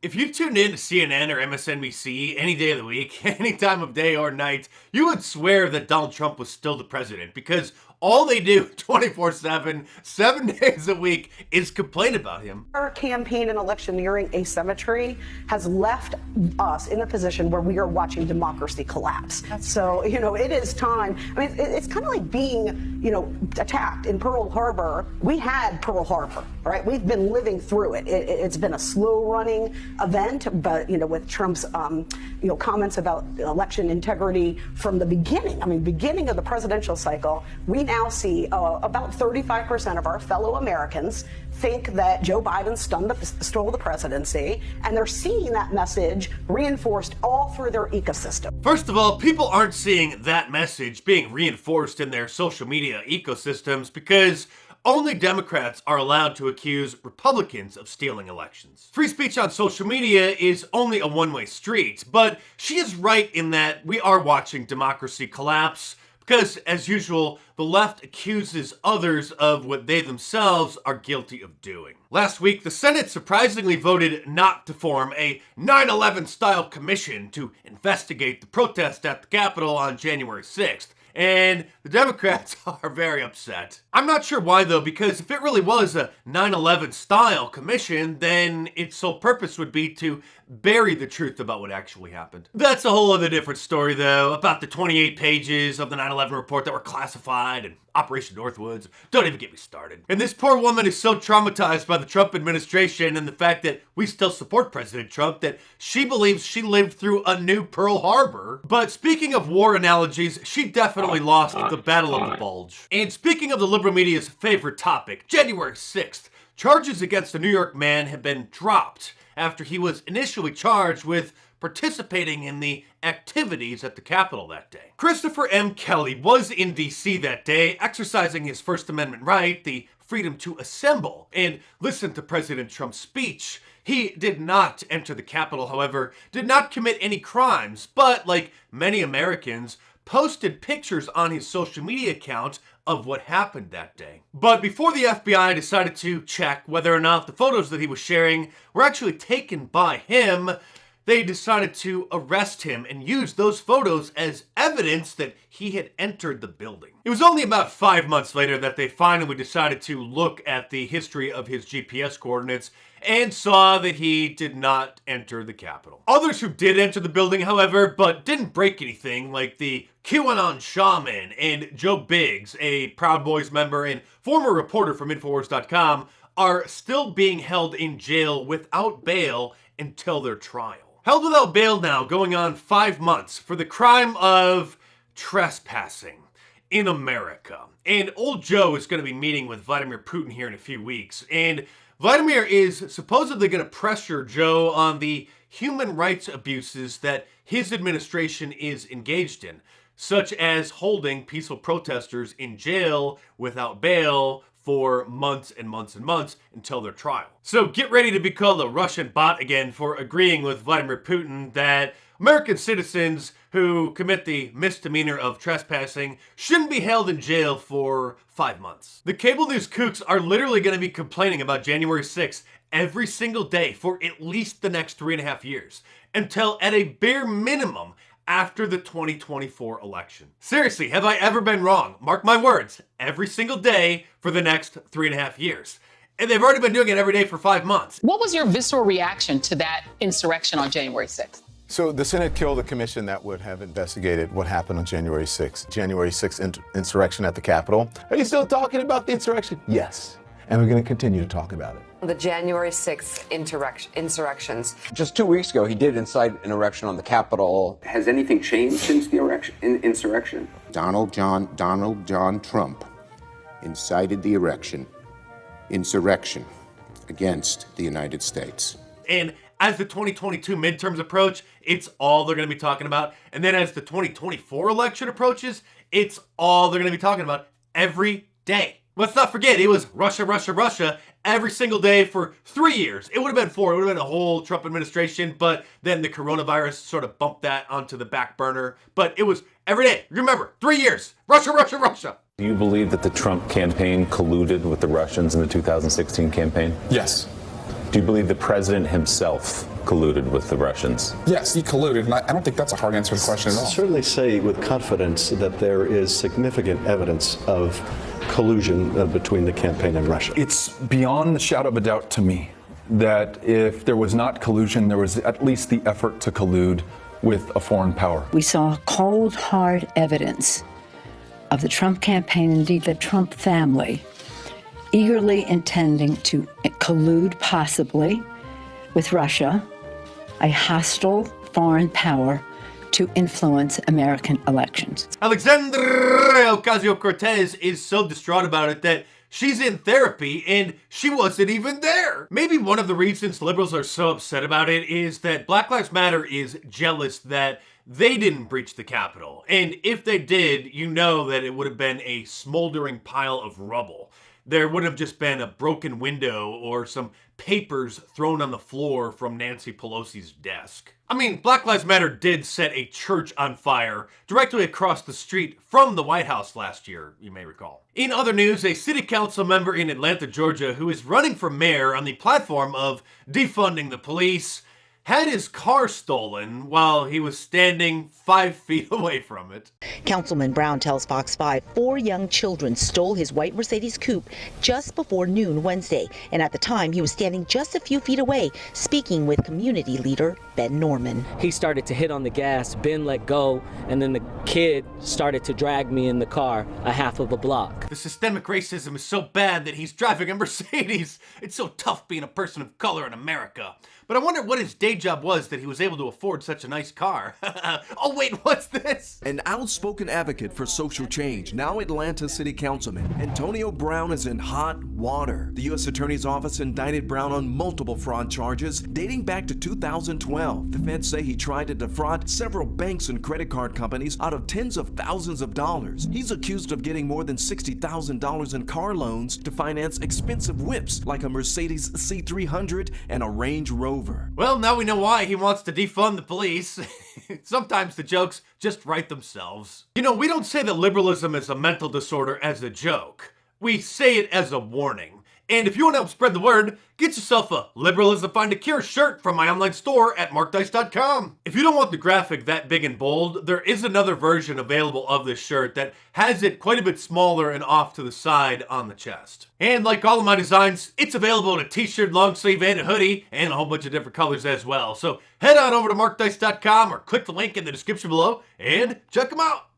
If you've tuned in to CNN or MSNBC any day of the week, any time of day or night, you would swear that Donald Trump was still the president because all they do 24/7, 7 days a week is complain about him. Our campaign and electioneering asymmetry has left us in a position where we are watching democracy collapse. So, it is time. I mean, it's kind of like being, attacked in Pearl Harbor. We had Pearl Harbor, right? We've been living through it. It's been a slow running event, but, with Trump's, comments about election integrity from the beginning of the presidential cycle, we now see about 35% of our fellow Americans think that Joe Biden stole the presidency, and they're seeing that message reinforced all through their ecosystem. First of all, people aren't seeing that message being reinforced in their social media ecosystems because only Democrats are allowed to accuse Republicans of stealing elections. Free speech on social media is only a one-way street, but she is right in that we are watching democracy collapse because, as usual, the left accuses others of what they themselves are guilty of doing. Last week, the Senate surprisingly voted not to form a 9/11-style commission to investigate the protest at the Capitol on January 6th. And the Democrats are very upset. I'm not sure why though, because if it really was a 9/11 style commission, then its sole purpose would be to bury the truth about what actually happened. That's a whole other different story though, about the 28 pages of the 9/11 report that were classified and Operation Northwoods. Don't even get me started. And this poor woman is so traumatized by the Trump administration and the fact that we still support President Trump that she believes she lived through a new Pearl Harbor. But speaking of war analogies, she definitely lost the Battle of the Bulge. And speaking of the liberal media's favorite topic, January 6th, charges against a New York man have been dropped after he was initially charged with participating in the activities at the Capitol that day. Christopher M. Kelly was in D.C. that day, exercising his First Amendment right, the freedom to assemble and listen to President Trump's speech. He did not enter the Capitol, however, did not commit any crimes, but like many Americans, posted pictures on his social media account of what happened that day. But before the FBI decided to check whether or not the photos that he was sharing were actually taken by him, they decided to arrest him and use those photos as evidence that he had entered the building. It was only about 5 months later that they finally decided to look at the history of his GPS coordinates and saw that he did not enter the Capitol. Others who did enter the building, however, but didn't break anything, like the QAnon shaman and Joe Biggs, a Proud Boys member and former reporter from Infowars.com, are still being held in jail without bail until their trial. Held without bail now, going on 5 months for the crime of trespassing in America. And old Joe is going to be meeting with Vladimir Putin here in a few weeks. And Vladimir is supposedly going to pressure Joe on the human rights abuses that his administration is engaged in, such as holding peaceful protesters in jail without bail for months and months and months until their trial. So get ready to be called a Russian bot again for agreeing with Vladimir Putin that American citizens who commit the misdemeanor of trespassing shouldn't be held in jail for 5 months. The cable news kooks are literally going to be complaining about January 6th every single day for at least the next 3.5 years, until at a bare minimum after the 2024 election. Seriously, have I ever been wrong? Mark my words, every single day for the next 3.5 years. And they've already been doing it every day for 5 months. What was your visceral reaction to that insurrection on January 6th? So the Senate killed a commission that would have investigated what happened on January 6th. January 6th insurrection at the Capitol. Are you still talking about the insurrection? Yes. And we're going to continue to talk about it. The January 6th insurrections. Just 2 weeks ago, he did incite an insurrection on the Capitol. Has anything changed since the insurrection? Donald John Trump incited the insurrection against the United States. And as the 2022 midterms approach, it's all they're going to be talking about. And then as the 2024 election approaches, it's all they're going to be talking about every day. Let's not forget, it was Russia, Russia, Russia every single day for 3 years. It would have been 4. It would have been a whole Trump administration, but then the coronavirus sort of bumped that onto the back burner. But it was every day. Remember, 3 years. Russia, Russia, Russia. Do you believe that the Trump campaign colluded with the Russians in the 2016 campaign? Yes. Do you believe the president himself colluded with the Russians? Yes, he colluded, and I don't think that's a hard answer to the question at all. I certainly say with confidence that there is significant evidence of collusion between the campaign and Russia. It's beyond the shadow of a doubt to me that if there was not collusion, there was at least the effort to collude with a foreign power. We saw cold, hard evidence of the Trump campaign, indeed the Trump family, eagerly intending to collude possibly with Russia, a hostile foreign power, to influence American elections. Alexandria Ocasio-Cortez is so distraught about it that she's in therapy and she wasn't even there. Maybe one of the reasons liberals are so upset about it is that Black Lives Matter is jealous that they didn't breach the Capitol. And if they did, you know that it would have been a smoldering pile of rubble. There would have just been a broken window or some papers thrown on the floor from Nancy Pelosi's desk. I mean, Black Lives Matter did set a church on fire directly across the street from the White House last year, you may recall. In other news, a city council member in Atlanta, Georgia, who is running for mayor on the platform of defunding the police, had his car stolen while he was standing 5 feet away from it. Councilman Brown tells Fox 5 4 young children stole his white Mercedes coupe just before noon Wednesday, and at the time he was standing just a few feet away speaking with community leader Ben Norman. He started to hit on the gas, Ben let go, and then the kid started to drag me in the car a half of a block. The systemic racism is so bad that he's driving a Mercedes. It's so tough being a person of color in America. But I wonder what his day job was that he was able to afford such a nice car. Oh wait, what's this? An outspoken advocate for social change, now Atlanta City Councilman Antonio Brown is in hot water. The U.S. Attorney's Office indicted Brown on multiple fraud charges dating back to 2012. The feds say he tried to defraud several banks and credit card companies out of tens of thousands of dollars. He's accused of getting more than $60,000 in car loans to finance expensive whips like a Mercedes C300 and a Range Rover. Well, now we know why he wants to defund the police. Sometimes the jokes just write themselves. You know, we don't say that liberalism is a mental disorder as a joke. We say it as a warning. And if you want to help spread the word, get yourself a Liberalism Find a Cure shirt from my online store at markdice.com. If you don't want the graphic that big and bold, there is another version available of this shirt that has it quite a bit smaller and off to the side on the chest. And like all of my designs, it's available in a t-shirt, long sleeve, and a hoodie, and a whole bunch of different colors as well. So head on over to markdice.com or click the link in the description below and check them out.